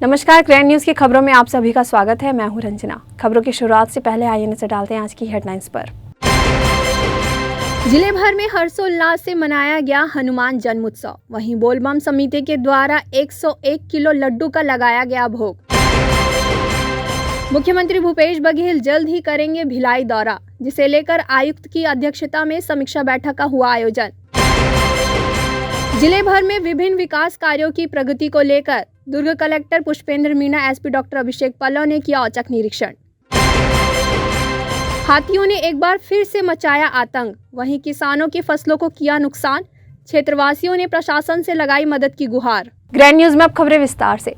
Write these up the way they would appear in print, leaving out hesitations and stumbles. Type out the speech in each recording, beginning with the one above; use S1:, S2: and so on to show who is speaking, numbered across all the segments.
S1: नमस्कार, grand news की खबरों में आप सभी का स्वागत है। मैं हूं रंजना। खबरों की शुरुआत से पहले आइए नजर डालते हैं आज की हेडलाइंस पर। जिले भर में हर्षोल्लास से मनाया गया हनुमान जन्मोत्सव। वहीं बोलबम समिति के द्वारा 101 किलो लड्डू का लगाया गया भोग। मुख्यमंत्री भूपेश बघेल जल्द ही करेंगे भिलाई दौरा, जिसे लेकर आयुक्त की अध्यक्षता में समीक्षा बैठक का हुआ आयोजन। जिले भर में विभिन्न विकास कार्यों की प्रगति को लेकर Durg collector Pushpendra Meena, SP doctor Abhishek Pallav ने किया औचक निरीक्षण। हाथियों ने एक बार फिर से मचाया आतंक। वहीं किसानों की फसलों को किया नुकसान। क्षेत्रवासियों ने प्रशासन से लगाई मदद की गुहार। ग्रैंड न्यूज में अब खबरें विस्तार से।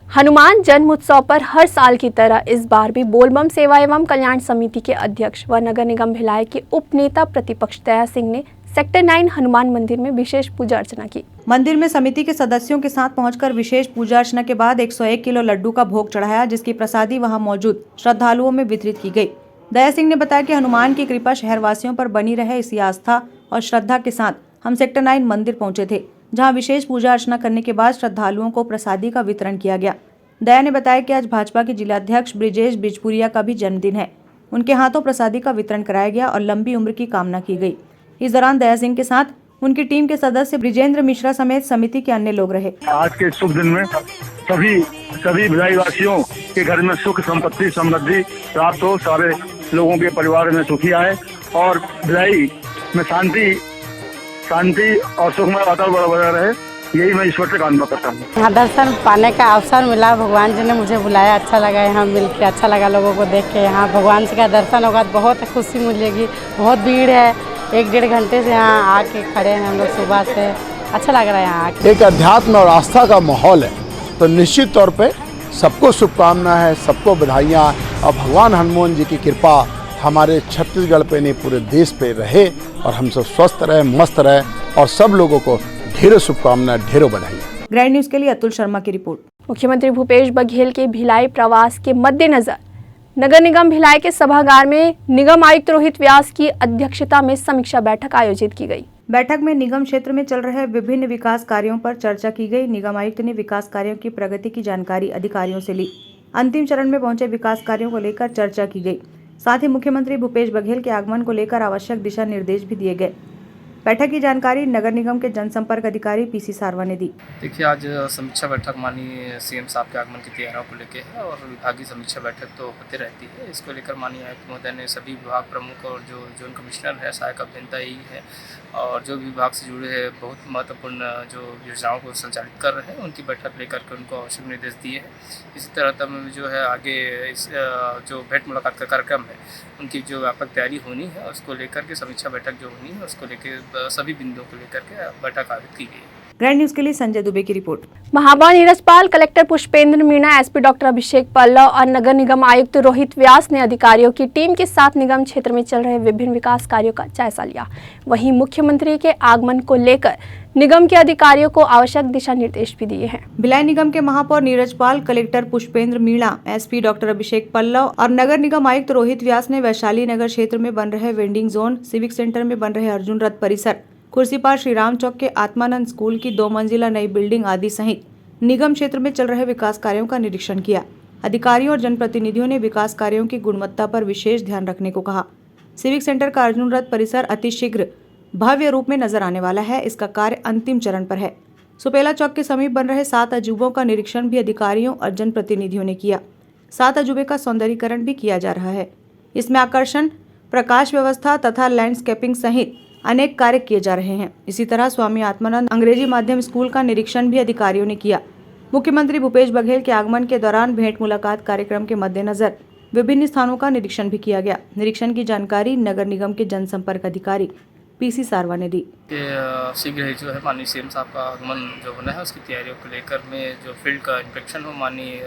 S1: हनुमान जन्मोत्सव पर हर साल की तरह इस बार भी बोलबम सेवा एवं कल्याण समिति के अध्यक्ष व नगर निगम भिलाई के उप नेता प्रतिपक्ष दया सिंह ने सेक्टर 9 हनुमान मंदिर में विशेष पूजा अर्चना की।
S2: मंदिर में समिति के सदस्यों के साथ पहुंचकर विशेष पूजा अर्चना के बाद 101 किलो लड्डू का भोग चढ़ाया, जिसकी प्रसादी वहां मौजूद श्रद्धालुओं में वितरित की गई। दया सिंह ने बताया कि हनुमान की कृपा शहरवासियों पर बनी रहे, इसी आस्था और श्रद्धा के साथ हम सेक्टर 9 मंदिर पहुंचे थे, जहां विशेष पूजा अर्चना करने के बाद श्रद्धालुओं को प्रसादी का वितरण किया गया। दया ने बताया कि आज भाजपा के जिलाध्यक्ष ब्रिजेश बिजपुरिया का भी जन्मदिन है। उनके हाथों प्रसादी का वितरण कराया गया और लंबी उम्र की कामना की गई। इस दौरान दया सिंह के साथ उनकी टीम के सदस्य ब्रिजेंद्र मिश्रा समेत समिति के अन्य लोग रहे।
S3: आज के शुभ दिन में सभी भिलाई वासियों के घर में सुख, संपत्ति, समृद्धि प्राप्त हो, सारे लोगों के परिवार में सुखी आए और भिलाई में शांति और सुखमय वातावरण बना रहे, यही मैं ईश्वर से कामना करता हूँ।
S4: यहाँ दर्शन पाने का अवसर मिला, भगवान जी ने मुझे बुलाया, अच्छा लगा यहाँ मिल के, अच्छा लगा लोगों को देख के। यहाँ भगवान जी का दर्शन होगा तो बहुत खुशी मिलेगी। बहुत भीड़ है, 1-1.5 घंटे से यहाँ आके खड़े हैं हम लोग सुबह से, अच्छा लग रहा है यहाँ आके।
S5: एक अध्यात्म और आस्था का माहौल है, तो निश्चित तौर पे सबको शुभकामना है, सबको बधाइयाँ और भगवान हनुमान जी की कृपा हमारे छत्तीसगढ़ पे नहीं पूरे देश पे रहे और हम सब स्वस्थ रहे, मस्त रहे और सब लोगों को ढेरों शुभकामनाएं, ढेरों बधाइयाँ।
S2: ग्रैंड न्यूज के लिए अतुल शर्मा की रिपोर्ट।
S1: मुख्यमंत्री भूपेश बघेल के भिलाई प्रवास के मद्देनजर नगर निगम भिलाई के सभागार में निगम आयुक्त रोहित व्यास की अध्यक्षता में समीक्षा बैठक आयोजित की गई।
S2: बैठक में निगम क्षेत्र में चल रहे विभिन्न विकास कार्यों पर चर्चा की गई। निगम आयुक्त ने विकास कार्यों की प्रगति की जानकारी अधिकारियों से ली। अंतिम चरण में पहुंचे विकास कार्यों को लेकर चर्चा की गई। साथ ही मुख्यमंत्री भूपेश बघेल के आगमन को लेकर आवश्यक दिशा निर्देश भी दिए गए। बैठक की जानकारी नगर निगम के जनसंपर्क अधिकारी पीसी सारवा ने दी।
S6: देखिए, आज समीक्षा बैठक माननीय सीएम साहब के आगमन की तैयारियों को लेकर है और विभागीय समीक्षा बैठक तो होती रहती है। इसको लेकर माननीय आयुक्त महोदय ने सभी विभाग प्रमुख और जो जोन कमिश्नर है, सहायक अभियंता यही है और जो विभाग से जुड़े हैं बहुत महत्वपूर्ण जो योजनाओं को संचालित कर रहे हैं, उनकी बैठक लेकर के उनको आवश्यक निर्देश दिए हैं। इसी तरह तब जो है आगे इस जो भेंट मुलाकात का कार्यक्रम है, उनकी जो व्यापक तैयारी होनी है, उसको लेकर के समीक्षा बैठक जो होनी है, उसको लेकर सभी बिंदुओं को लेकर के बैठक आयोजित की गई।
S2: ग्रैंड न्यूज के लिए संजय दुबे की रिपोर्ट।
S1: महापौर Neerajpal, collector Pushpendra Meena, SP doctor Abhishek Pallav और नगर निगम आयुक्त रोहित व्यास ने अधिकारियों की टीम के साथ निगम क्षेत्र में चल रहे विभिन्न विकास कार्यों का जायजा लिया। वहीं मुख्यमंत्री के आगमन को लेकर निगम के अधिकारियों को आवश्यक दिशा निर्देश भी दिए हैं।
S2: भिलाई निगम के महापौर Neerajpal, collector Pushpendra Meena, SP doctor Abhishek Pallav और नगर निगम आयुक्त रोहित व्यास ने वैशाली नगर क्षेत्र में बन रहे वेंडिंग जोन, सिविक सेंटर में बन रहे अर्जुन रथ परिसर, कुर्सीपार श्री राम चौक के आत्मानंद स्कूल की 2 मंजिला नई बिल्डिंग आदि सहित निगम क्षेत्र में चल रहे विकास कार्यों का निरीक्षण किया। अधिकारियों और जनप्रतिनिधियों ने विकास कार्यों की गुणवत्ता पर विशेष ध्यान रखने को कहा। सिविक सेंटर का अर्जुन रथ परिसर अतिशीघ्र भव्य रूप में नजर आने वाला है। इसका कार्य अंतिम चरण पर है। सुपेला चौक के समीप बन रहे 7 अजूबों का निरीक्षण भी अधिकारियों और जनप्रतिनिधियों ने किया। 7 अजूबे का सौंदर्यीकरण भी किया जा रहा है। इसमें आकर्षण, प्रकाश व्यवस्था तथा लैंडस्केपिंग सहित अनेक कार्य किए जा रहे हैं। इसी तरह स्वामी आत्मानंद अंग्रेजी माध्यम स्कूल का निरीक्षण भी अधिकारियों ने किया। मुख्यमंत्री भूपेश बघेल के आगमन के दौरान भेंट मुलाकात कार्यक्रम के मद्देनजर विभिन्न स्थानों का निरीक्षण भी किया गया। निरीक्षण की जानकारी नगर निगम के जनसंपर्क अधिकारी पीसी सारवा ने दी।
S6: शीघ्र ही जो है माननीय सीएम साहब का आगमन जो होना है, उसकी तैयारियों को लेकर में जो फील्ड का इंस्पेक्शन हो माननीय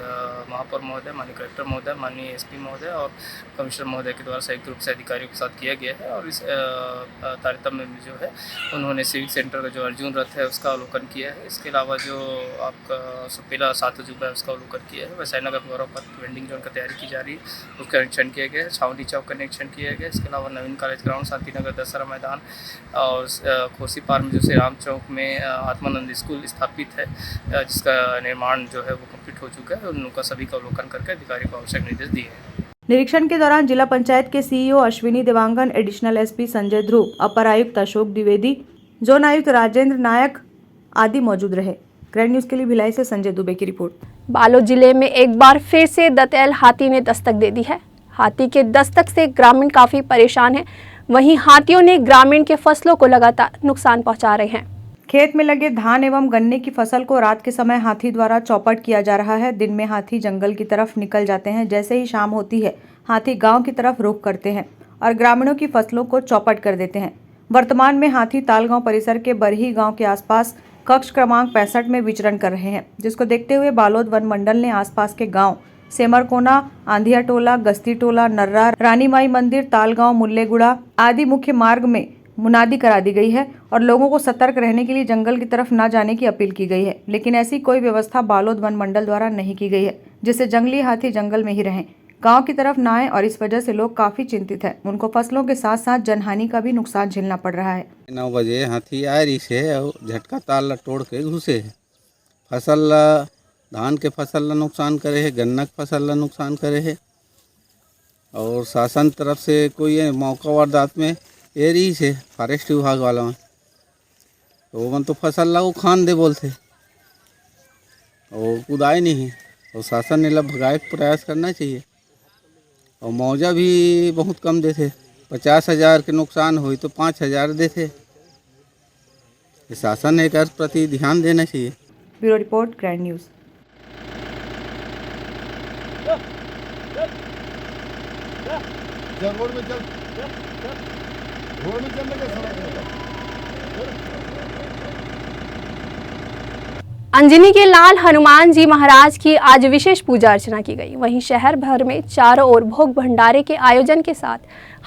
S6: महापौर महोदय, माननीय कलेक्टर महोदय, माननीय एसपी महोदय और कमिश्नर महोदय के द्वारा संयुक्त रूप से अधिकारियों के साथ किया गया है। और इस तारतम्य में जो है उन्होंने सिविक सेंटर का जो अर्जुन रथ है उसका अवलोकन किया है। इसके अलावा जो आपका सुपेला 7 अजूबा है उसका अवलोकन किया है। वैशाली नगर गौरव पथ वेंडिंग जोन का तैयारी की जा रही है, उसका निरीक्षण किया गया है। छावनी चौक का निरीक्षण किया गया। इसके अलावा नवीन कॉलेज ग्राउंड, शांति नगर, दशहरा मैदान और खोसीपार में जो श्री राम चौक में आत्मानंद स्कूल स्थापित है, जिसका निर्माण जो है वो कंप्लीट हो चुका है। उनका सभी का अवलोकन करके अधिकारी को आवश्यक निर्देश दिए हैं।
S2: निरीक्षण के दौरान जिला पंचायत के CEO Ashwini Dewangan, additional SP Sanjay Dhruv, अपर आयुक्त अशोक द्विवेदी, जोन आयुक्त राजेंद्र नायक आदि मौजूद रहे। ग्रैंड न्यूज के लिए भिलाई से संजय दुबे की रिपोर्ट।
S1: बालोद जिले में एक बार फिर से दंतैल हाथी ने दस्तक दे दी है। हाथी के दस्तक से ग्रामीण काफी परेशान हैं। वहीं हाथियों ने ग्रामीण के फसलों को लगातार नुकसान पहुंचा रहे हैं।
S2: खेत में लगे धान एवं गन्ने की फसल को रात के समय हाथी द्वारा चौपट किया जा रहा है। दिन में हाथी जंगल की तरफ निकल जाते हैं। जैसे ही शाम होती है, हाथी गांव की तरफ रुख करते हैं और ग्रामीणों की फसलों को चौपट कर देते हैं। वर्तमान में हाथी तालगांव परिसर के बरही गांव के आसपास कक्ष क्रमांक 65 में विचरण कर रहे हैं, जिसको देखते हुए बालोद वन मंडल ने आसपास के गांव सेमरकोना, आंधिया टोला, गस्ती टोला, नर्रा, रानी माई मंदिर, तालगांव, मुल्लेगुड़ा आदि मुख्य मार्ग में मुनादी करा दी गई है और लोगों को सतर्क रहने के लिए जंगल की तरफ न जाने की अपील की गई है। लेकिन ऐसी कोई व्यवस्था बालोद वन मंडल द्वारा नहीं की गई है, जिससे जंगली हाथी जंगल में ही रहें, गांव की तरफ न आए और इस वजह से लोग काफी चिंतित हैं। उनको फसलों के साथ साथ जनहानि का भी नुकसान झेलना पड़ रहा है।
S7: 9 बजे हाथी आए रही से झटका ताल तोड़ के घुसे है। फसल धान के फसल ला नुकसान करे है, गन्ना के फसल ला नुकसान करे है और शासन तरफ से कोई मौका वारदात में ये रही से फॉरेस्ट विभाग वाला में तो वो तो फसल ला वो खान दे बोलते और कुदाए नहीं और शासन ने ला भगाए प्रयास करना चाहिए और मुआवजा भी बहुत कम देते। 50,000 के नुकसान हुई तो 5,000 देते। शासन ने कर प्रति ध्यान देना चाहिए।
S2: Bureau report, grand news.
S1: Anjani के लाल हनुमान जी महाराज की आज विशेष पूजा अर्चना की गई। वहीं शहर भर में चारों ओर भोग भंडारे के आयोजन के साथ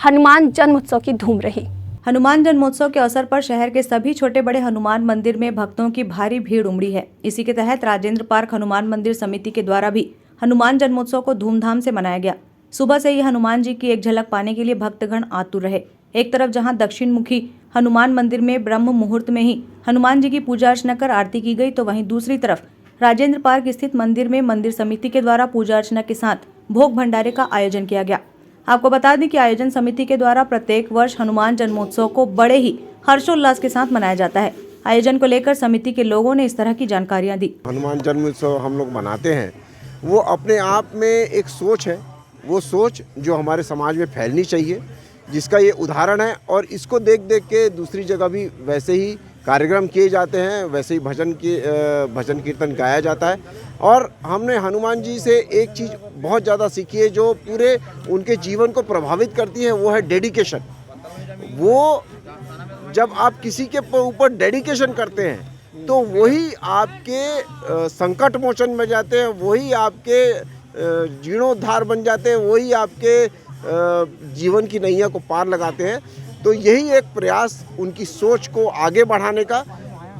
S1: हनुमान जन्मोत्सव की धूम रही।
S2: हनुमान जन्मोत्सव के अवसर पर शहर के सभी छोटे बड़े हनुमान मंदिर में भक्तों की भारी भीड़ उमड़ी है। इसी के तहत राजेंद्र पार्क हनुमान मंदिर समिति के द्वारा भी हनुमान जन्मोत्सव को धूमधाम से मनाया गया। सुबह से ही हनुमान जी की एक झलक पाने के लिए भक्तगण आतुर रहे। एक तरफ जहां दक्षिण मुखी हनुमान मंदिर में ब्रह्म मुहूर्त में ही हनुमान जी की पूजा अर्चना कर आरती की गई, तो वहीं दूसरी तरफ राजेंद्र पार्क स्थित मंदिर में मंदिर समिति के द्वारा पूजा अर्चना के साथ भोग भंडारे का आयोजन किया गया। आपको बता दें कि आयोजन समिति के द्वारा प्रत्येक वर्ष हनुमान जन्मोत्सव को बड़े ही हर्षोल्लास के साथ मनाया जाता है। आयोजन को लेकर समिति के लोगों ने इस तरह की जानकारियां दी।
S8: हनुमान जन्मोत्सव हम लोग मनाते हैं, वो अपने आप में एक सोच है, वो सोच जो हमारे समाज में फैलनी चाहिए, जिसका ये उदाहरण है। और इसको देख देख के दूसरी जगह भी वैसे ही कार्यक्रम किए जाते हैं, वैसे ही भजन कीर्तन गाया जाता है। और हमने हनुमान जी से एक चीज़ बहुत ज़्यादा सीखी है जो पूरे उनके जीवन को प्रभावित करती है, वो है डेडिकेशन। वो जब आप किसी के ऊपर डेडिकेशन करते हैं तो वही आपके संकट मोचन में जाते हैं, वही आपके जीर्णोद्धार बन जाते हैं, वही आपके जीवन की नैया को पार लगाते हैं। तो यही एक प्रयास उनकी सोच को आगे बढ़ाने का,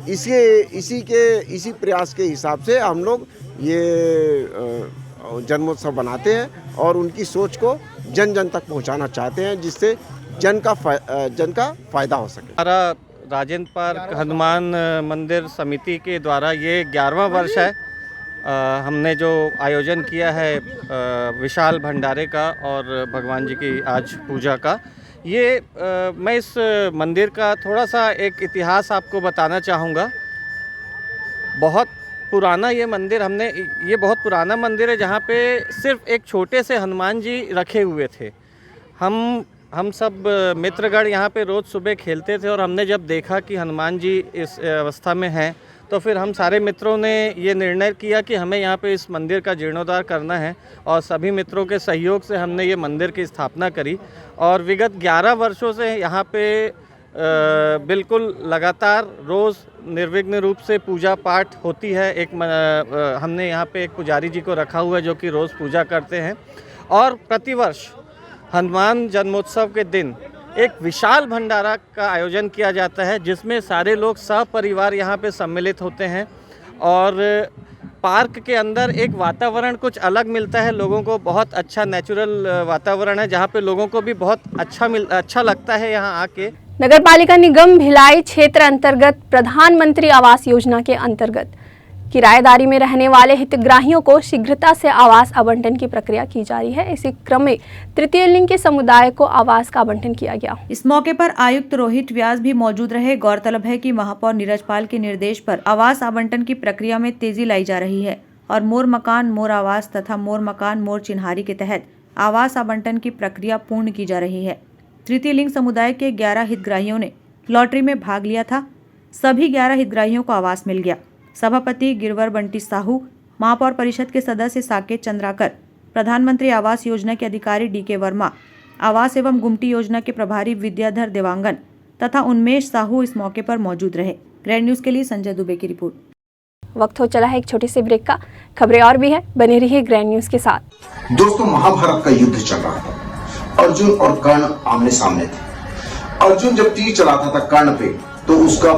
S8: इसी प्रयास के हिसाब से हम लोग ये जन्मोत्सव बनाते हैं और उनकी सोच को जन जन तक पहुंचाना चाहते हैं, जिससे जन का फायदा हो सके।
S7: हमारा राजेंद्र पार्क हनुमान मंदिर समिति के द्वारा ये 11वां वर्ष है। हमने जो आयोजन किया है विशाल भंडारे का और भगवान जी की आज पूजा का, ये मैं इस मंदिर का थोड़ा सा एक इतिहास आपको बताना चाहूँगा। बहुत पुराना ये मंदिर ये बहुत पुराना मंदिर है जहाँ पे सिर्फ एक छोटे से हनुमान जी रखे हुए थे। हम सब मित्रगण यहाँ पे रोज़ सुबह खेलते थे और हमने जब देखा कि हनुमान जी इस अवस्था में हैं, तो फिर हम सारे मित्रों ने ये निर्णय किया कि हमें यहाँ पे इस मंदिर का जीर्णोद्धार करना है और सभी मित्रों के सहयोग से हमने ये मंदिर की स्थापना करी। और विगत 11 वर्षों से यहाँ पे बिल्कुल लगातार रोज़ निर्विघ्न रूप से पूजा पाठ होती है। हमने यहाँ पे एक पुजारी जी को रखा हुआ है जो कि रोज़ पूजा करते हैं और प्रतिवर्ष हनुमान जन्मोत्सव के दिन एक विशाल भंडारा का आयोजन किया जाता है, जिसमें सारे लोग सपरिवार यहाँ पे सम्मिलित होते हैं और पार्क के अंदर एक वातावरण कुछ अलग मिलता है लोगों को। बहुत अच्छा नेचुरल वातावरण है जहाँ पे लोगों को भी बहुत अच्छा लगता है यहाँ आके।
S1: नगरपालिका निगम भिलाई क्षेत्र अंतर्गत प्रधानमंत्री आवास योजना के अंतर्गत किराएदारी में रहने वाले हितग्राहियों को शीघ्रता से आवास आवंटन की प्रक्रिया की जा रही है। इसी क्रम में तृतीय लिंग के समुदाय को आवास का आवंटन किया गया।
S2: इस मौके पर आयुक्त रोहित व्यास भी मौजूद रहे। गौरतलब है कि महापौर नीरज पाल के निर्देश पर आवास आवंटन की प्रक्रिया में तेजी लाई जा रही है और मोर मकान मोर आवास तथा मोर मकान मोर चिन्हारी के तहत आवास आवंटन की प्रक्रिया पूर्ण की जा रही है। तृतीय लिंग समुदाय के 11 हितग्राहियों ने लॉटरी में भाग लिया था। सभी 11 हितग्राहियों को आवास मिल गया। सभापति गिरवर बंटी साहू, महापौर परिषद के सदस्य साकेत चंद्राकर, प्रधानमंत्री आवास योजना के अधिकारी DK वर्मा, आवास एवं गुमटी योजना के प्रभारी विद्याधर देवांगन तथा उन्मेष साहू इस मौके पर मौजूद रहे। ग्रैंड न्यूज के लिए संजय दुबे की रिपोर्ट।
S1: वक्त हो चला है एक छोटे से ब्रेक का। खबरें और भी है, बने रहिए ग्रैंड न्यूज के साथ।
S9: दोस्तों, महाभारत का युद्ध चल रहा था। अर्जुन और कर्ण आमने सामने थे। अर्जुन जब तीर चलाता था कर्ण पे तो उसका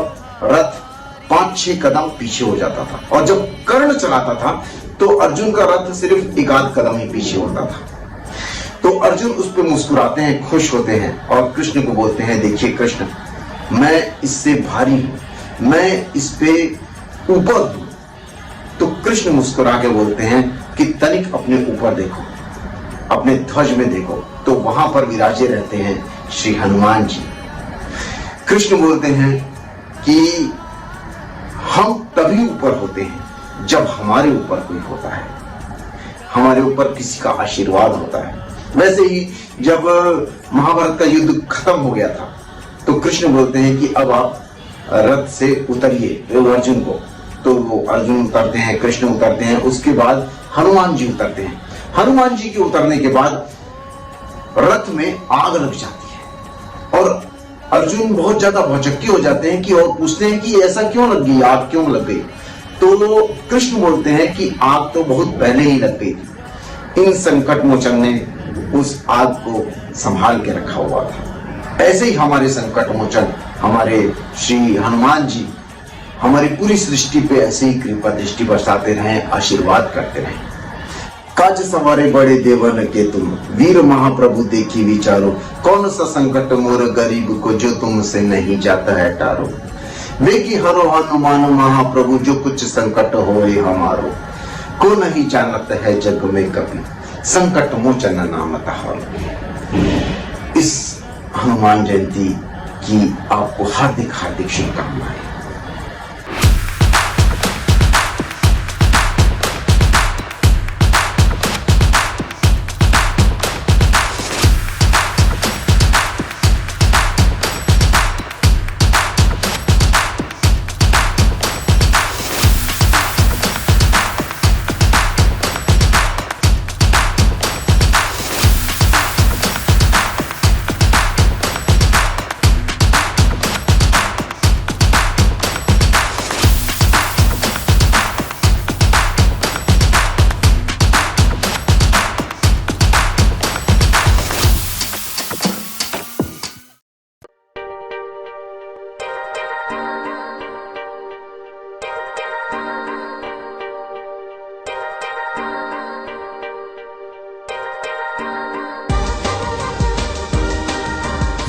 S9: रथ 5-6 कदम पीछे हो जाता था और जब कर्ण चलाता था तो अर्जुन का रथ सिर्फ 1-8 कदम ही पीछे होता था। तो अर्जुन उस पर मुस्कुराते हैं, खुश होते हैं और कृष्ण को बोलते हैं, देखिए कृष्ण, मैं इससे भारी हूं, मैं इस पे ऊपर हूं। तो कृष्ण मुस्कुरा के बोलते हैं कि तनिक अपने ऊपर देखो, अपने ध्वज में देखो। तो वहां पर विराजे रहते हैं श्री हनुमान जी। कृष्ण बोलते हैं कि हम तभी ऊपर होते हैं जब हमारे ऊपर कोई होता है, हमारे ऊपर किसी का आशीर्वाद होता है। वैसे ही जब महाभारत का युद्ध खत्म हो गया था तो कृष्ण बोलते हैं कि अब आप रथ से उतरिए अर्जुन को। तो वो अर्जुन उतरते हैं, कृष्ण उतरते हैं, उसके बाद हनुमान जी उतरते हैं। हनुमान जी के उतरने के बाद रथ में आग लग जाती है और अर्जुन बहुत ज्यादा भौचक्के हो जाते हैं कि और पूछते हैं कि ऐसा क्यों लग गई, आग क्यों लग गई। तो कृष्ण बोलते हैं कि आग तो बहुत पहले ही लग गई थी, इन संकट मोचन ने उस आग को संभाल के रखा हुआ था। ऐसे ही हमारे संकट मोचन हमारे श्री हनुमान जी हमारी पूरी सृष्टि पे ऐसे ही कृपा दृष्टि बरसाते रहें, आशीर्वाद करते रहें। काज सवारे बड़े देवन के तुम, वीर महाप्रभु देखी विचारो, कौन सा संकट मोर गरीब को जो तुमसे नहीं जाता है टारो। वे की हरो हनुमान महाप्रभु, जो कुछ संकट होए हमारो, को नहीं जानत है जग में कभी, संकट मोचन नाम तहारो। इस हनुमान जयंती की आपको हार्दिक हार्दिक शुभकामनाएं।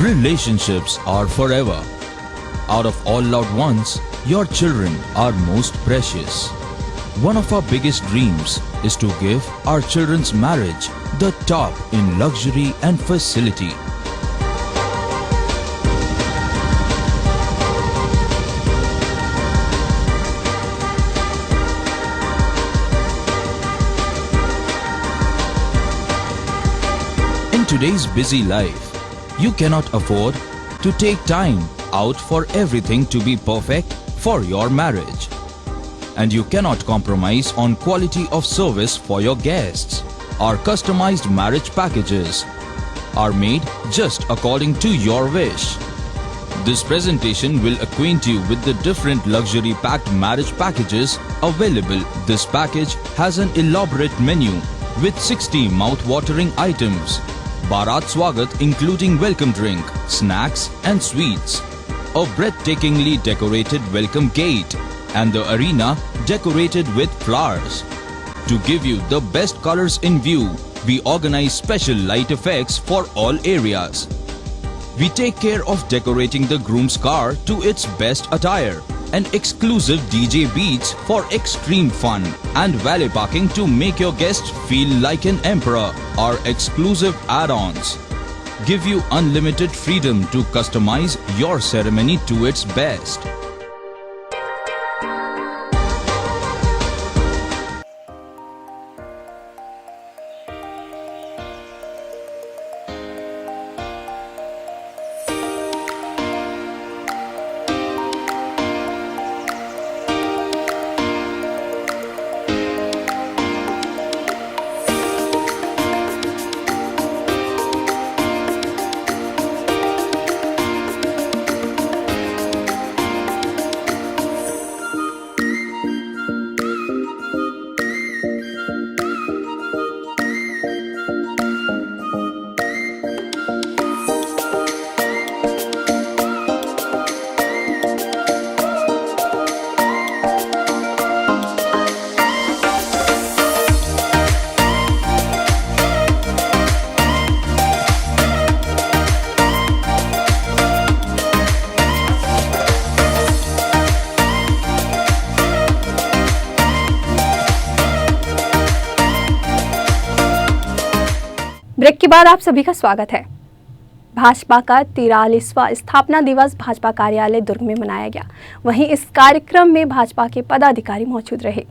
S10: Relationships are forever. Out of all loved ones, your children are most precious. One of our biggest dreams is to give our children's marriage the top in luxury and facility. In today's busy life, you cannot afford to take time out for everything to be perfect for your marriage. And you cannot compromise on quality of service for your guests. Our customized marriage packages are made just according to your wish. This presentation will acquaint you with the different luxury packed marriage packages available. This package has an elaborate menu with 60 mouth-watering items. Bharat Swagat including welcome drink, snacks and sweets, a breathtakingly decorated welcome gate and the arena decorated with flowers. To give you the best colors in view, we organize special light effects for all areas. We take care of decorating the groom's car to its best attire, and exclusive DJ beats for extreme fun, and valet parking to make your guests feel like an emperor. Our exclusive add-ons give you unlimited freedom to customize your ceremony to its best.
S1: Break के बाद आप सभी का स्वागत है। भाजपा का 43वां स्थापना दिवस भाजपा कार्यालय दुर्ग में मनाया गया। वहीं इस कार्यक्रम में भाजपा के पदाधिकारी मौजूद रहे।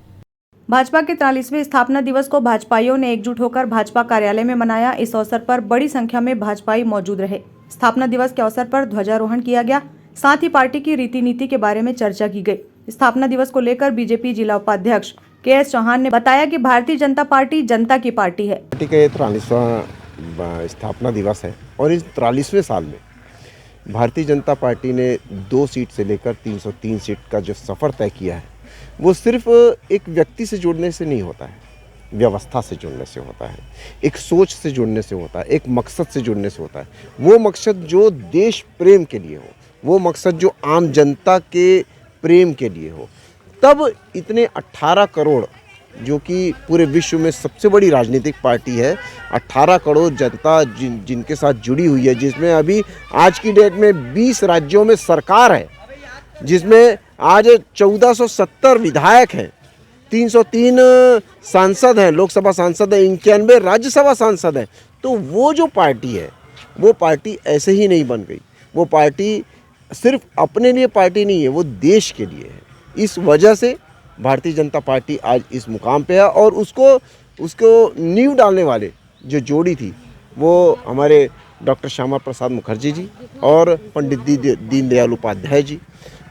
S2: भाजपा के 43वें स्थापना दिवस को भाजपाइयों ने एकजुट होकर भाजपा कार्यालय में मनाया। इस अवसर पर बड़ी संख्या में भाजपाई मौजूद रहे। स्थापना दिवस के अवसर पर ध्वजारोहण किया गया, साथ ही पार्टी की रीति नीति के बारे में चर्चा की गई। स्थापना दिवस को लेकर बीजेपी जिला उपाध्यक्ष KS चौहान ने बताया कि भारतीय जनता पार्टी जनता की पार्टी है।
S8: पार्टी का 43वां स्थापना दिवस है और इस 43वें साल में भारतीय जनता पार्टी ने 2 सीट से लेकर 303 सीट का जो सफ़र तय किया है वो सिर्फ एक व्यक्ति से जुड़ने से नहीं होता है, व्यवस्था से जुड़ने से होता है, एक सोच से जुड़ने से होता है, एक मकसद से जुड़ने से होता है। वो मकसद जो देश प्रेम के लिए हो, वो मकसद जो आम जनता के प्रेम के लिए हो। तब इतने 18 करोड़, जो कि पूरे विश्व में सबसे बड़ी राजनीतिक पार्टी है, 18 करोड़ जनता जिनके साथ जुड़ी हुई है, जिसमें अभी आज की डेट में 20 राज्यों में सरकार है, जिसमें आज 1470 विधायक हैं, 303 सांसद हैं, लोकसभा सांसद हैं, 91 राज्यसभा सांसद हैं। तो वो जो पार्टी है वो पार्टी ऐसे ही नहीं बन गई। वो पार्टी सिर्फ अपने लिए पार्टी नहीं है, वो देश के लिए है। इस वजह से भारतीय जनता पार्टी आज इस मुकाम पे है और उसको नींव डालने वाले जो जोड़ी थी वो हमारे डॉक्टर श्यामा प्रसाद मुखर्जी जी और पंडित दीनदयाल उपाध्याय जी।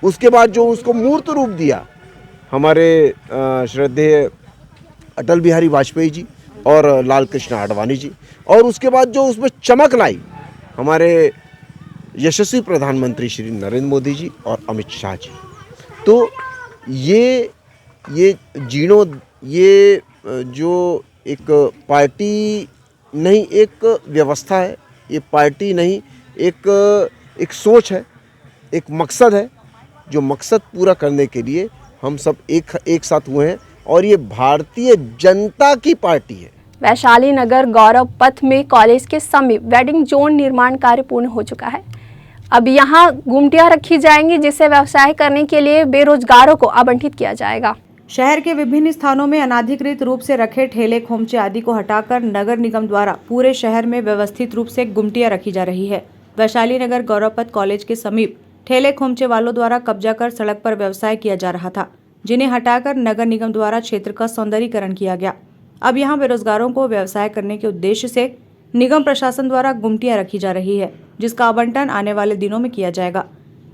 S8: उसके बाद जो उसको मूर्त रूप दिया हमारे श्रद्धेय अटल बिहारी वाजपेयी जी और लाल कृष्ण आडवाणी जी, और उसके बाद जो उसमें चमक लाई हमारे यशस्वी प्रधानमंत्री श्री नरेंद्र मोदी जी और अमित शाह जी। तो ये जो एक पार्टी नहीं, एक व्यवस्था है, ये पार्टी नहीं, एक सोच है, एक मकसद है। जो मकसद पूरा करने के लिए हम सब एक साथ हुए हैं और ये भारतीय जनता की पार्टी है।
S1: वैशाली नगर गौरव पथ में कॉलेज के समीप वेडिंग जोन निर्माण कार्य पूर्ण हो चुका है। अब यहाँ गुमटियाँ रखी जाएंगी, जिसे व्यवसाय करने के लिए बेरोजगारों को आवंटित किया जाएगा।
S2: शहर के विभिन्न स्थानों में अनाधिकृत रूप से रखे ठेले खोमचे आदि को हटाकर नगर निगम द्वारा पूरे शहर में व्यवस्थित रूप से गुमटियाँ रखी जा रही है। वैशाली नगर गौरव पथ कॉलेज के समीप ठेले खोमचे वालों द्वारा कब्जा कर सड़क पर व्यवसाय किया जा रहा था, जिन्हें हटाकर नगर निगम द्वारा क्षेत्र का सौंदर्यीकरण किया गया। अब यहाँ बेरोजगारों को व्यवसाय करने के उद्देश्य से निगम प्रशासन द्वारा गुमटियाँ रखी जा रही है, जिसका आवंटन आने वाले दिनों में किया जाएगा।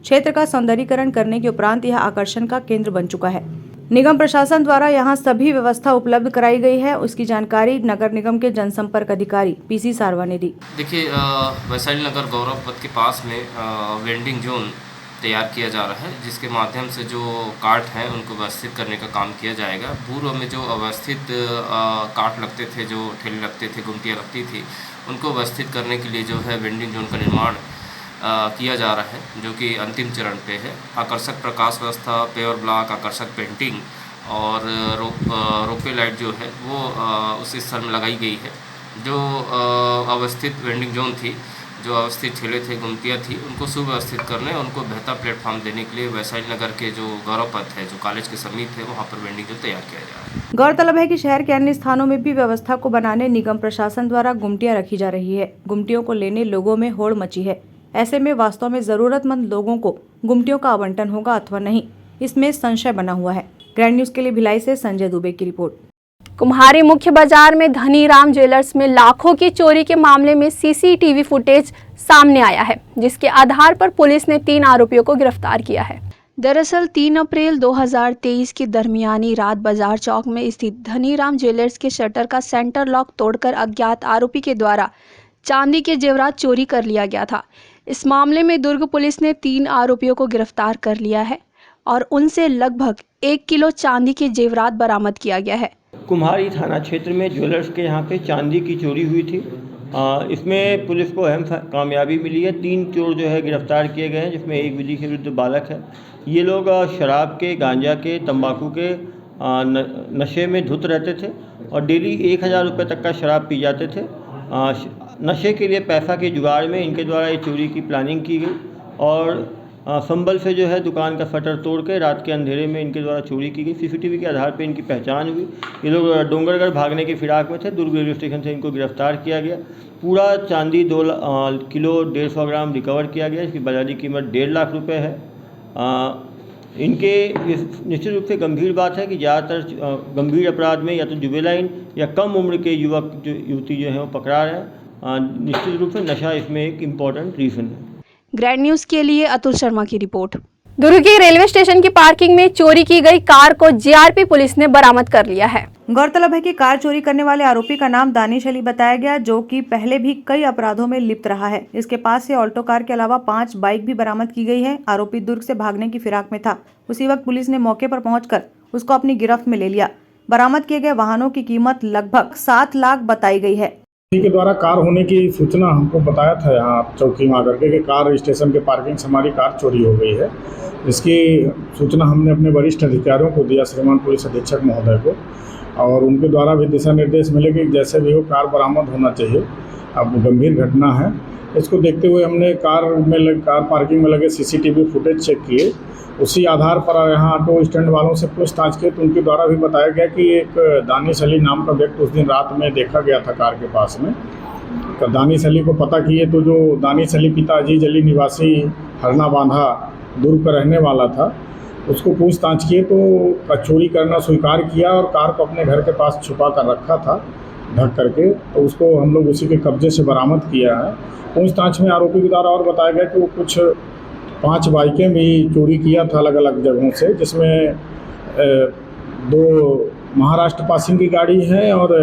S2: क्षेत्र का सौंदर्यीकरण करने के उपरांत यह आकर्षण का केंद्र बन चुका है। निगम प्रशासन द्वारा यहाँ सभी व्यवस्था उपलब्ध कराई गई है। उसकी जानकारी नगर निगम के जनसंपर्क अधिकारी PC सारवा ने दी।
S6: देखिए, वैशाली नगर गौरव पथ के पास में वेंडिंग जोन तैयार किया जा रहा है, जिसके माध्यम से जो कार्ट हैं उनको व्यवस्थित करने का काम किया जाएगा। पूर्व में जो अवस्थित कार्ट लगते थे, जो ठेले लगते थे, गुमटियाँ लगती थी, उनको व्यवस्थित करने के लिए जो है वेंडिंग जोन का निर्माण किया जा रहा है, जो कि अंतिम चरण पे है। आकर्षक प्रकाश व्यवस्था, पेवर ब्लॉक, आकर्षक पेंटिंग और रोपवे लाइट जो है वो उस स्थल में लगाई गई है। जो अवस्थित वेंडिंग जोन थी, जो अवस्थित ठेले थे, गुमटियाँ थी, उनको सुव्यवस्थित करने, उनको बेहतर प्लेटफॉर्म देने के लिए वैशाली नगर के जो गौरव पथ है, जो कॉलेज के समीप है, वहाँ पर वेंडिंग जोन तैयार किया जा रहा है।
S2: गौरतलब है कि शहर के अन्य स्थानों में भी व्यवस्था को बनाने निगम प्रशासन द्वारा गुमटियां रखी जा रही है। गुमटियों को लेने लोगों में होड़ मची है। ऐसे में वास्तव में जरूरतमंद लोगों को गुमटियों का आवंटन होगा अथवा नहीं, इसमें संशय बना हुआ है। ग्रैंड न्यूज के लिए भिलाई से संजय दुबे की रिपोर्ट।
S1: कुम्हारी मुख्य बाजार में धनीराम ज्वेलर्स में लाखों की चोरी के मामले में सीसीटीवी फुटेज सामने आया है, जिसके आधार पर पुलिस ने 3 आरोपियों को गिरफ्तार किया है। दरअसल 3 अप्रैल 2023 की दरमियानी रात बाजार चौक में स्थित धनीराम ज्वेलर्स के शटर का सेंटर लॉक तोड़कर अज्ञात आरोपी के द्वारा चांदी के जेवरात चोरी कर लिया गया था। इस मामले में दुर्ग पुलिस ने 3 आरोपियों को गिरफ्तार कर लिया है और उनसे लगभग 1 किलो चांदी के जेवरात बरामद किया गया है।
S11: कुम्हारी थाना क्षेत्र में ज्वेलर्स के यहाँ पे चांदी की चोरी हुई थी। इसमें पुलिस को अहम कामयाबी मिली है। 3 चोर जो है गिरफ्तार किए गए हैं, जिसमें एक विधि के विरुद्ध बालक है। ये लोग शराब के, गांजा के, तंबाकू के नशे में धुत रहते थे और डेली 1000 रुपये तक का शराब पी जाते थे। नशे के लिए पैसा के जुगाड़ में इनके द्वारा ये चोरी की प्लानिंग की गई और संबल से जो है दुकान का शटर तोड़ के रात के अंधेरे में इनके द्वारा चोरी की गई। सीसीटीवी के आधार पर इनकी पहचान हुई। ये लोग डोंगरगढ़ भागने की फिराक में थे। दुर्ग रेलवे स्टेशन से इनको गिरफ्तार किया गया। पूरा चांदी 2 किलो 150 ग्राम रिकवर किया गया। इसकी बाजारी कीमत 1.5 लाख रुपये है। इनके निश्चित रूप से गंभीर बात है कि ज़्यादातर गंभीर अपराध में या तो जुवेलाइन या कम उम्र के युवक जो युवती जो हैं वो पकड़ा रहे हैं। निश्चित रूप से नशा इसमें एक इम्पॉर्टेंट रीज़न है।
S1: ग्रैंड न्यूज के लिए अतुल शर्मा की रिपोर्ट। दुर्ग के रेलवे स्टेशन की पार्किंग में चोरी की गई कार को जीआरपी पुलिस ने बरामद कर लिया है।
S2: गौरतलब है कि कार चोरी करने वाले आरोपी का नाम दानिश अली बताया गया, जो कि पहले भी कई अपराधों में लिप्त रहा है। इसके पास से ऑल्टो कार के अलावा 5 बाइक भी बरामद की गई है। आरोपी दुर्ग से भागने की फिराक में था। उसी वक्त पुलिस ने मौके पर पहुंचकर उसको अपनी गिरफ्त में ले लिया। बरामद किए गए वाहनों की कीमत लगभग 7 लाख बताई गई है।
S12: के द्वारा कार होने की सूचना हमको बताया था यहाँ चौकी में आकर के कार स्टेशन के पार्किंग से हमारी कार चोरी हो गई है। इसकी सूचना हमने अपने वरिष्ठ अधिकारियों को दिया, श्रीमान पुलिस अधीक्षक महोदय को, और उनके द्वारा भी दिशा निर्देश मिले कि जैसे भी हो कार बरामद होना चाहिए। अब गंभीर घटना है, इसको देखते हुए हमने कार पार्किंग में लगे सीसीटीवी फुटेज चेक किए। उसी आधार पर यहाँ ऑटो स्टैंड वालों से पूछताछ की तो उनके द्वारा भी बताया गया कि एक दानिश अली नाम का व्यक्ति उस दिन रात में देखा गया था कार के पास में। तो दानिश अली को पता किए तो जो दानिश अली पिता अजीज अली निवासी हरना बांधा दुर्ग का रहने वाला था, उसको पूछताछ किए तो चोरी करना स्वीकार किया और कार को अपने घर के पास छुपा कर रखा था ढक करके। तो उसको हम लोग उसी के कब्जे से बरामद किया है। पूछताछ में आरोपी के द्वारा और बताया गया कि वो कुछ 5 बाइकें भी चोरी किया था अलग अलग जगहों से, जिसमें 2 महाराष्ट्र पासिंग की गाड़ी है और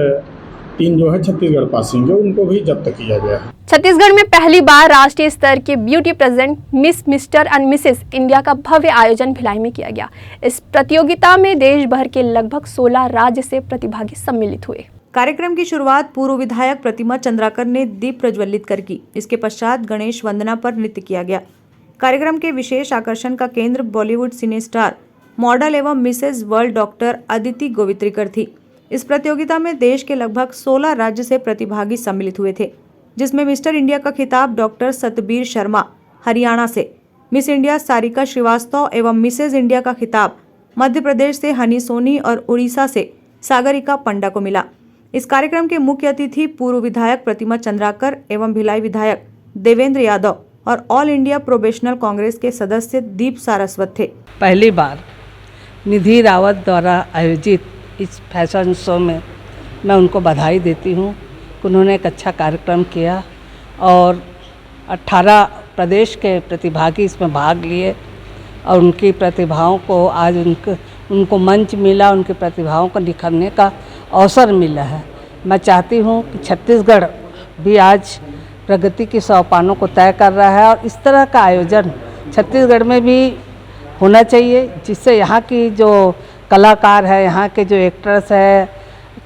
S12: 3 जो है छत्तीसगढ़ पासिंग है, उनको भी जब्त किया गया है।
S1: छत्तीसगढ़ में पहली बार राष्ट्रीय स्तर के beauty present miss, mister and Mrs India का भव्य आयोजन भिलाई में किया गया। इस प्रतियोगिता में देश भर के लगभग 16 राज्य से प्रतिभागी सम्मिलित हुए।
S2: कार्यक्रम की शुरुआत पूर्व विधायक प्रतिमा चंद्राकर ने दीप प्रज्वलित कर की। इसके पश्चात गणेश वंदना पर नृत्य किया गया। कार्यक्रम के विशेष आकर्षण का केंद्र बॉलीवुड सिने स्टार, मॉडल एवं Mrs world doctor Aditi Gowitrikar थी। इस प्रतियोगिता में देश के लगभग 16 राज्य से प्रतिभागी सम्मिलित हुए थे, जिसमें मिस्टर इंडिया का खिताब डॉक्टर सतबीर शर्मा हरियाणा से, मिस इंडिया सारिका श्रीवास्तव एवं मिसेज इंडिया का खिताब मध्य प्रदेश से हनी सोनी और उड़ीसा से सागरिका पंडा को मिला। इस कार्यक्रम के मुख्य अतिथि पूर्व विधायक प्रतिमा चंद्राकर एवं भिलाई विधायक देवेंद्र यादव और ऑल इंडिया प्रोबेशनल कांग्रेस के सदस्य दीप सारस्वत थे।
S13: पहली बार निधि रावत द्वारा आयोजित इस फैशन शो में मैं उनको बधाई देती हूँ। उन्होंने एक अच्छा कार्यक्रम किया और 18 प्रदेश के प्रतिभागी इसमें भाग लिए और उनकी प्रतिभाओं को आज उनको मंच मिला, उनकी प्रतिभाओं को निखरने का अवसर मिला है। मैं चाहती हूँ कि छत्तीसगढ़ भी आज प्रगति की सोपानों को तय कर रहा है और इस तरह का आयोजन छत्तीसगढ़ में भी होना चाहिए, जिससे यहाँ की जो कलाकार है, यहाँ के जो एक्ट्रेस है,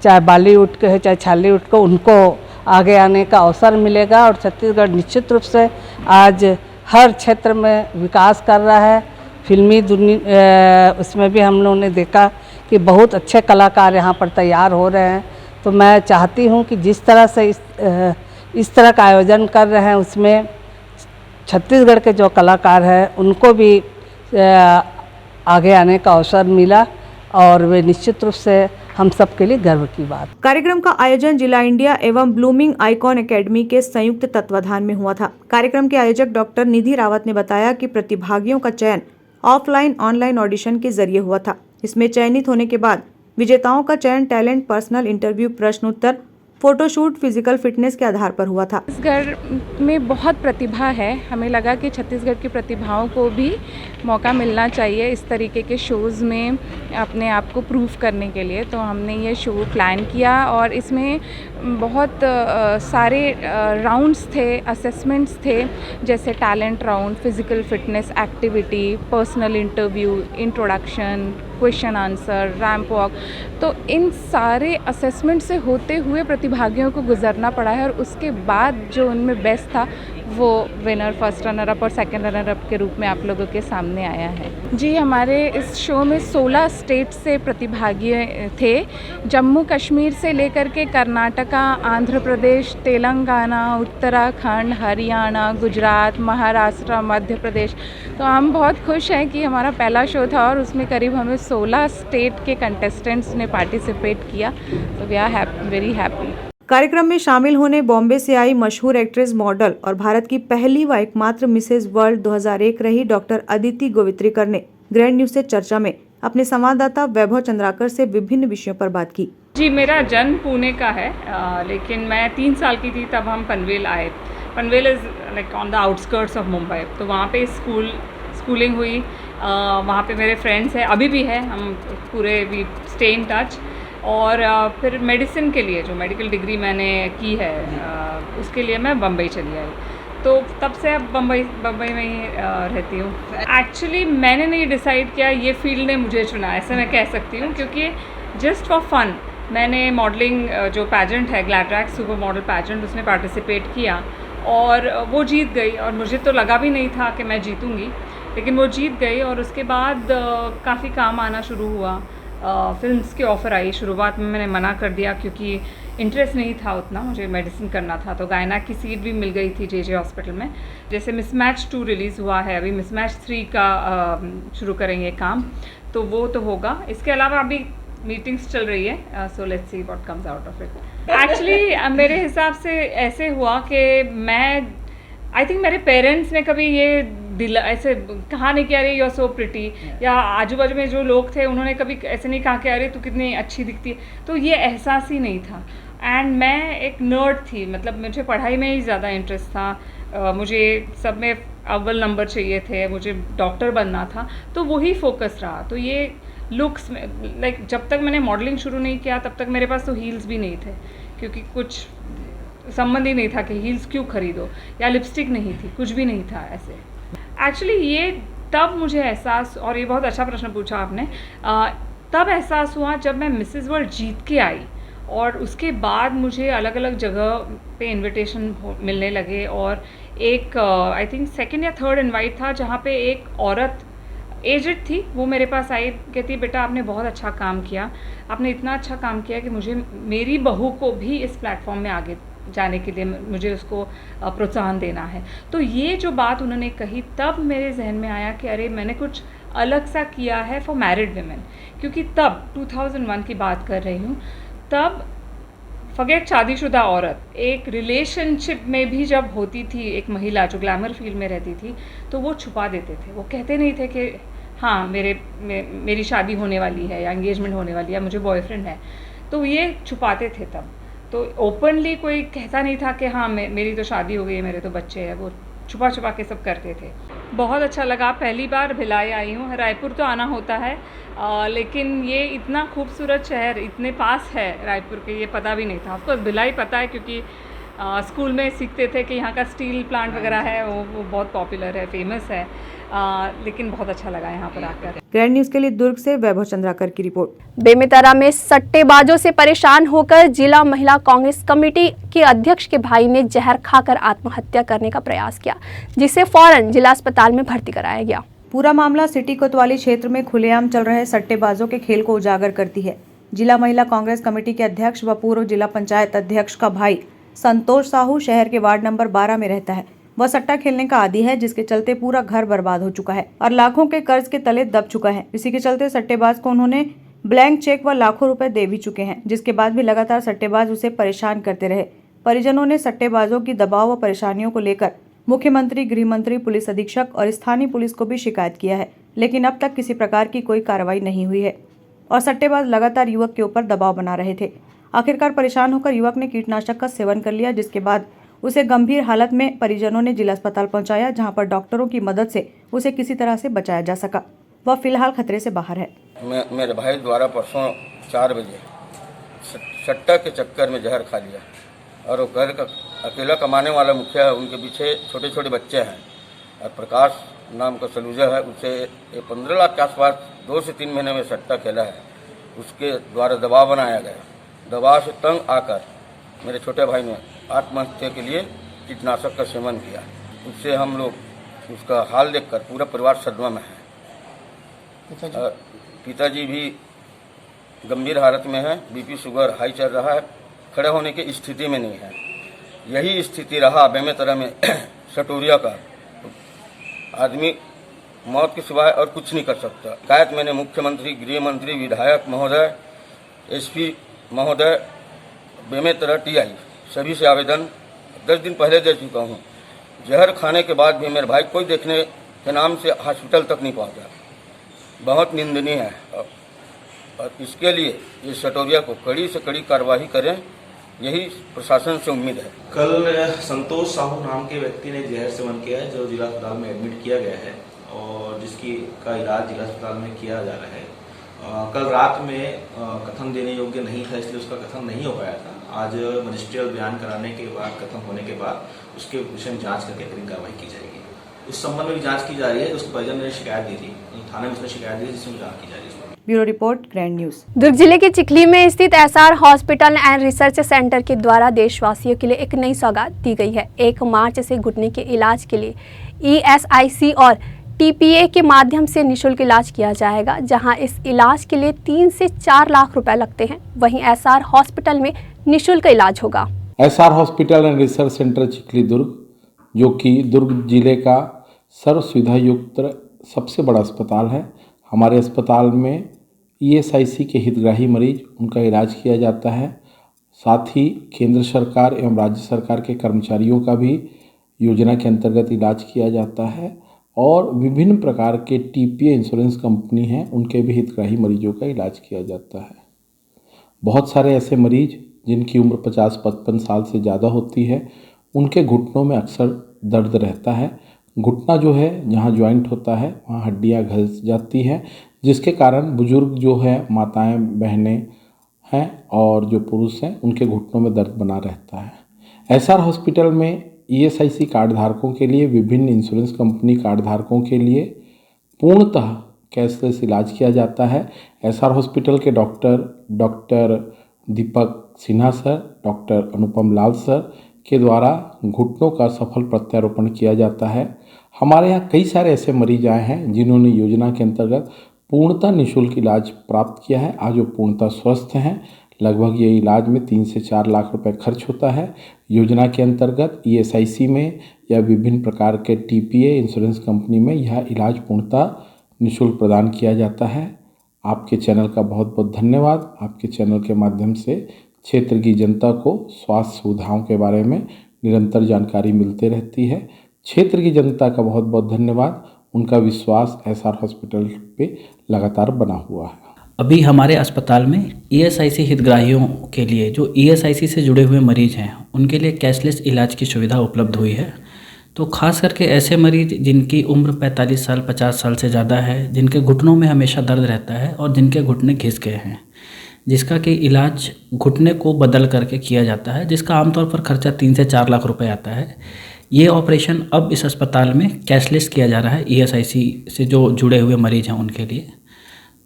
S13: चाहे बॉलीवुड के है चाहे छालीवुड के, उनको आगे आने का अवसर मिलेगा और छत्तीसगढ़ निश्चित रूप से आज हर क्षेत्र में विकास कर रहा है। फिल्मी दुनिया उसमें भी हम लोगों ने देखा कि बहुत अच्छे कलाकार यहाँ पर तैयार हो रहे हैं। तो मैं चाहती हूँ कि जिस तरह से इस तरह का आयोजन कर रहे हैं, उसमें छत्तीसगढ़ के जो कलाकार हैं उनको भी आगे आने का अवसर मिला और वे निश्चित रूप से हम सब के लिए गर्व की बात।
S2: कार्यक्रम का आयोजन जिला इंडिया एवं ब्लूमिंग आइकॉन एकेडमी के संयुक्त तत्वाधान में हुआ था। कार्यक्रम के आयोजक डॉक्टर निधि रावत ने बताया कि प्रतिभागियों का चयन ऑफलाइन ऑनलाइन ऑडिशन के जरिए हुआ था। इसमें चयनित होने के बाद विजेताओं का चयन टैलेंट, पर्सनल इंटरव्यू, प्रश्नोत्तर, फोटोशूट, फिजिकल फिटनेस के आधार पर हुआ था।
S14: छत्तीसगढ़ में बहुत प्रतिभा है। हमें लगा कि छत्तीसगढ़ की प्रतिभाओं को भी मौका मिलना चाहिए इस तरीके के शोज़ में अपने आप को प्रूव करने के लिए। तो हमने ये शो प्लान किया और इसमें बहुत सारे राउंड्स थे, असेसमेंट्स थे, जैसे talent round, physical fitness activity, personal interview, introduction, question answer, ramp walk. तो इन सारे असेसमेंट से होते हुए प्रतिभागियों को गुजरना पड़ा है और उसके बाद जो उनमें बेस्ट था वो विनर, फर्स्ट रनर अप और सेकंड रनर अप के रूप में आप लोगों के सामने आया है। जी, हमारे इस शो में 16 स्टेट से प्रतिभागी थे। जम्मू कश्मीर से लेकर के कर्नाटका, आंध्र प्रदेश, तेलंगाना, उत्तराखंड, हरियाणा, गुजरात, महाराष्ट्र, मध्य प्रदेश। तो हम बहुत खुश हैं कि हमारा पहला शो था और उसमें करीब हमें 16 स्टेट के कंटेस्टेंट्स ने पार्टिसिपेट किया। तो वी आर वेरी हैप्पी।
S2: कार्यक्रम में शामिल होने बॉम्बे से आई मशहूर एक्ट्रेस, मॉडल और भारत की पहली व एकमात्र मिसेज वर्ल्ड 2001 रही डॉक्टर अदिति गोवित्रिकर ने ग्रैंड न्यूज से चर्चा में अपने संवाददाता वैभव चंद्राकर से विभिन्न विषयों पर बात की।
S15: जी, मेरा जन्म पुणे का है, लेकिन मैं 3 साल की थी तब हम पनवेल आए। Panvel is like on the outskirts of Mumbai. तो वहाँ पे स्कूलिंग हुई, वहाँ पे मेरे फ्रेंड्स हैं, अभी भी है, हम पूरे वी स्टे इन टच। और फिर मेडिसिन के लिए जो मेडिकल डिग्री मैंने की है उसके लिए मैं बम्बई चली आई। तो तब से अब बम्बई में ही रहती हूँ। एक्चुअली मैंने नहीं डिसाइड किया, ये फील्ड ने मुझे चुना, ऐसे मैं कह सकती हूँ, क्योंकि जस्ट फॉर फन मैंने मॉडलिंग जो पैजेंट है, ग्लैड्रैक्स सुपर मॉडल पैजेंट, उसमें पार्टिसिपेट किया और वो जीत गई। और मुझे तो लगा भी नहीं था कि मैं जीतूँगी, लेकिन वो जीत गई। और उसके बाद काफ़ी काम आना शुरू हुआ, फिल्म्स के ऑफ़र आई। शुरुआत में मैंने मना कर दिया क्योंकि इंटरेस्ट नहीं था उतना, मुझे मेडिसिन करना था। तो गायना की सीट भी मिल गई थी जे हॉस्पिटल में। जैसे मिसमैच 2 रिलीज़ हुआ है, अभी मिसमैच 3 का शुरू करेंगे काम, तो वो तो होगा। इसके अलावा अभी मीटिंग्स चल रही है, so let's see what comes out of it. Actually मेरे हिसाब से ऐसे हुआ कि आई थिंक मेरे पेरेंट्स ने कभी ये ऐसे कहा नहीं कि अरे यू आर सो प्रिटी, या आजू बाजू में जो लोग थे उन्होंने कभी ऐसे नहीं कहा कि अरे तू कितनी अच्छी दिखती है। तो ये एहसास ही नहीं था। एंड मैं एक नर्ड थी, मतलब मुझे पढ़ाई में ही ज़्यादा इंटरेस्ट था, मुझे सब में अव्वल नंबर चाहिए थे, मुझे डॉक्टर बनना था, तो वही फोकस रहा। तो ये लुक्स में लाइक जब तक मैंने मॉडलिंग शुरू नहीं किया तब तक मेरे पास तो हील्स भी नहीं थे, क्योंकि कुछ संबंध ही नहीं था कि हील्स क्यों खरीदो, या लिपस्टिक नहीं थी, कुछ भी नहीं था ऐसे। एक्चुअली ये तब मुझे एहसास, और ये बहुत अच्छा प्रश्न पूछा आपने, तब एहसास हुआ जब मैं मिसेज़ वर्ल्ड जीत के आई और उसके बाद मुझे अलग अलग जगह पे इनविटेशन मिलने लगे। और एक आई थिंक 2nd या 3rd इनवाइट था जहाँ पे एक औरत एजेड थी, वो मेरे पास आई, कहती बेटा आपने बहुत अच्छा काम किया, आपने इतना अच्छा काम किया कि मुझे मेरी बहू को भी इस प्लेटफॉर्म में आगे जाने के लिए मुझे उसको प्रोत्साहन देना है। तो ये जो बात उन्होंने कही तब मेरे जहन में आया कि अरे मैंने कुछ अलग सा किया है फॉर मैरिड वुमेन। क्योंकि तब 2001 की बात कर रही हूँ, तब फॉरगेट शादीशुदा औरत, एक रिलेशनशिप में भी जब होती थी एक महिला जो ग्लैमर फील्ड में रहती थी, तो वो छुपा देते थे। वो कहते नहीं थे कि हाँ मेरी शादी होने वाली है या एंगेजमेंट होने वाली है, मुझे बॉयफ्रेंड है, तो ये छुपाते थे तब। तो ओपनली कोई कहता नहीं था कि हाँ मेरी तो शादी हो गई है, मेरे तो बच्चे हैं, वो छुपा छुपा के सब करते थे। बहुत अच्छा लगा, पहली बार भिलाई आई हूँ। रायपुर तो आना होता है, लेकिन ये इतना खूबसूरत शहर इतने पास है रायपुर के, ये पता भी नहीं था। ऑफकोर्स भिलाई पता है क्योंकि स्कूल में सीखते थे कि यहाँ का स्टील प्लांट वगैरह है, वो बहुत पॉपुलर है, फेमस है, लेकिन बहुत अच्छा लगा यहाँ पर आकर।
S2: ग्रैंड न्यूज के लिए दुर्ग से वैभव चंद्राकर की रिपोर्ट।
S1: बेमेतरा में सट्टेबाजों से परेशान होकर जिला महिला कांग्रेस कमेटी के अध्यक्ष के भाई ने जहर खाकर आत्महत्या करने का प्रयास किया, जिसे फौरन जिला अस्पताल में भर्ती कराया गया।
S2: पूरा मामला सिटी कोतवाली क्षेत्र में खुलेआम चल रहे सट्टेबाजों के खेल को उजागर करती है। जिला महिला कांग्रेस कमेटी के अध्यक्ष व पूर्व जिला पंचायत अध्यक्ष का भाई संतोष साहू शहर के वार्ड नंबर 12 में रहता है। वह सट्टा खेलने का आदी है, जिसके चलते पूरा घर बर्बाद हो चुका है और लाखों के कर्ज के तले दब चुका है। इसी के चलते सट्टेबाज को उन्होंने ब्लैंक चेक व लाखों रुपए दे भी चुके हैं, जिसके बाद भी लगातार सट्टेबाज उसे परेशान करते रहे। परिजनों ने सट्टेबाजों की दबाव व परेशानियों को लेकर मुख्यमंत्री, गृह मंत्री, पुलिस अधीक्षक और स्थानीय पुलिस को भी शिकायत किया है, लेकिन अब तक किसी प्रकार की कोई कार्रवाई नहीं हुई है और सट्टेबाज लगातार युवक के ऊपर दबाव बना रहे थे। आखिरकार परेशान होकर युवक ने कीटनाशक का सेवन कर लिया, जिसके बाद उसे गंभीर हालत में परिजनों ने जिला अस्पताल पहुंचाया, जहां पर डॉक्टरों की मदद से उसे किसी तरह से बचाया जा सका। वह फिलहाल खतरे से बाहर है।
S16: मेरे भाई द्वारा परसों 4 बजे सट्टा के चक्कर में जहर खा लिया और वो घर का अकेला कमाने वाला मुखिया है। उनके पीछे छोटे छोटे बच्चे हैं और प्रकाश नाम का सलूजा है। उसे 15 लाख के आसपास 2 से 3 महीने में सट्टा खेला है। उसके द्वारा दबाव बनाया गया। दबाव से तंग आकर मेरे छोटे भाई ने आत्महत्या के लिए कीटनाशक का सेवन किया। उससे हम लोग उसका हाल देखकर पूरा परिवार सदमा में है। पिताजी भी गंभीर हालत में है। बीपी शुगर हाई चल रहा है। खड़े होने की स्थिति में नहीं है। यही स्थिति रहा बेमेतरा में सटोरिया का, आदमी मौत के सिवाय और कुछ नहीं कर सकता। शिकायत मैंने मुख्यमंत्री, गृह मंत्री, विधायक महोदय, एसपी महोदय, बेमेतरा टीआई सभी से आवेदन 10 दिन पहले दे चुका हूँ। जहर खाने के बाद भी मेरे भाई कोई देखने के नाम से हॉस्पिटल तक नहीं पहुँचा। बहुत निंदनीय है और इसके लिए ये सटोरिया को कड़ी से कड़ी कार्रवाई करें, यही प्रशासन से उम्मीद है।
S17: कल संतोष साहू नाम के व्यक्ति ने जहर सेवन किया है, जो जिला अस्पताल में एडमिट किया गया है और जिसकी का इलाज जिला अस्पताल में किया जा रहा है। कल रात में कथन देने योग्य नहीं था, इसलिए उसका कथन नहीं हो पाया था। आज मजिस्ट्रियल बयान कराने के बाद, कथन होने के बाद उसके विषय में जाँच करके अग्रिम कार्रवाई की जाएगी। उस संबंध में भी जाँच की जा रही है। उसके परिजन ने शिकायत दी थी, थाने में उसने शिकायत दी थी, जिसमें जाँच की जा रही है।
S2: Bureau report, grand news.
S1: Durg जिले के चिखली में स्थित SR hospital and research centre के द्वारा देशवासियों के लिए एक नई सौगात दी गई है। 1 मार्च से घुटने के इलाज के लिए ईएसआईसी और टीपीए के माध्यम से निःशुल्क इलाज किया जाएगा, जहां इस इलाज के लिए 3 से 4 लाख रुपए लगते हैं। वहीं एसआर हॉस्पिटल में निःशुल्क इलाज होगा।
S18: SR hospital and research centre Chikhli Durg, जो कि दुर्ग जिले का सर्व सुविधा युक्त सबसे बड़ा अस्पताल है। हमारे अस्पताल में ईएसआईसी के हितग्राही मरीज, उनका इलाज किया जाता है। साथ ही केंद्र सरकार एवं राज्य सरकार के कर्मचारियों का भी योजना के अंतर्गत इलाज किया जाता है और विभिन्न प्रकार के टीपीए इंश्योरेंस कंपनी हैं, उनके भी हितग्राही मरीजों का इलाज किया जाता है। बहुत सारे ऐसे मरीज जिनकी उम्र 50-55 साल से ज़्यादा होती है, उनके घुटनों में अक्सर दर्द रहता है। घुटना जो है, जहाँ जॉइंट होता है वहाँ हड्डियाँ घस जाती हैं, जिसके कारण बुजुर्ग जो है, माताएं बहनें हैं और जो पुरुष हैं, उनके घुटनों में दर्द बना रहता है। एसआर हॉस्पिटल में ईएसआईसी कार्ड धारकों के लिए, विभिन्न इंश्योरेंस कंपनी कार्ड धारकों के लिए पूर्णतः कैशलेस इलाज किया जाता है। एसआर हॉस्पिटल के डॉक्टर दीपक सिन्हा सर, डॉक्टर अनुपम लाल सर के द्वारा घुटनों का सफल प्रत्यारोपण किया जाता है। हमारे यहाँ कई सारे ऐसे मरीज आए हैं जिन्होंने योजना के अंतर्गत पूर्णतः निःशुल्क इलाज प्राप्त किया है। आज वो पूर्णतः स्वस्थ हैं। लगभग ये इलाज में 3 से 4 लाख रुपए खर्च होता है। योजना के अंतर्गत ईएसआईसी में या विभिन्न प्रकार के टीपीए इंश्योरेंस कंपनी में यह इलाज पूर्णतः निःशुल्क प्रदान किया जाता है। आपके चैनल का बहुत बहुत धन्यवाद। आपके चैनल के माध्यम से क्षेत्र की जनता को स्वास्थ्य सुविधाओं के बारे में निरंतर जानकारी मिलती रहती है। क्षेत्र की जनता का बहुत बहुत धन्यवाद। उनका विश्वास एसआर हॉस्पिटल पे लगातार बना हुआ है।
S19: अभी हमारे अस्पताल में ईएसआईसी हितग्राहियों के लिए, जो ईएसआईसी से जुड़े हुए मरीज हैं, उनके लिए कैशलेस इलाज की सुविधा उपलब्ध हुई है। तो खास करके ऐसे मरीज जिनकी उम्र 45 साल 50 साल से ज़्यादा है, जिनके घुटनों में हमेशा दर्द रहता है और जिनके घुटने घिस गए हैं, जिसका कि इलाज घुटने को बदल करके किया जाता है, जिसका आमतौर पर खर्चा 3 से 4 लाख रुपए आता है। ये ऑपरेशन अब इस अस्पताल में कैशलेस किया जा रहा है ईएसआईसी से जो जुड़े हुए मरीज हैं उनके लिए।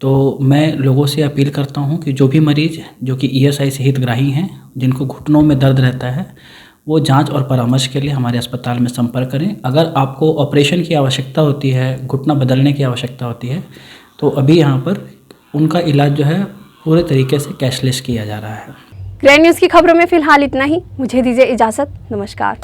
S19: तो मैं लोगों से अपील करता हूं कि जो भी मरीज जो कि ईएसआईसी हितग्राही हैं, जिनको घुटनों में दर्द रहता है, वो जांच और परामर्श के लिए हमारे अस्पताल में संपर्क करें। अगर आपको ऑपरेशन की आवश्यकता होती है, घुटना बदलने की आवश्यकता होती है, तो अभी यहाँ पर उनका इलाज जो है पूरे तरीके से कैशलेस किया जा रहा है।
S1: ग्रैंड न्यूज़ की खबरों में फिलहाल इतना ही। मुझे दीजिए इजाज़त। नमस्कार।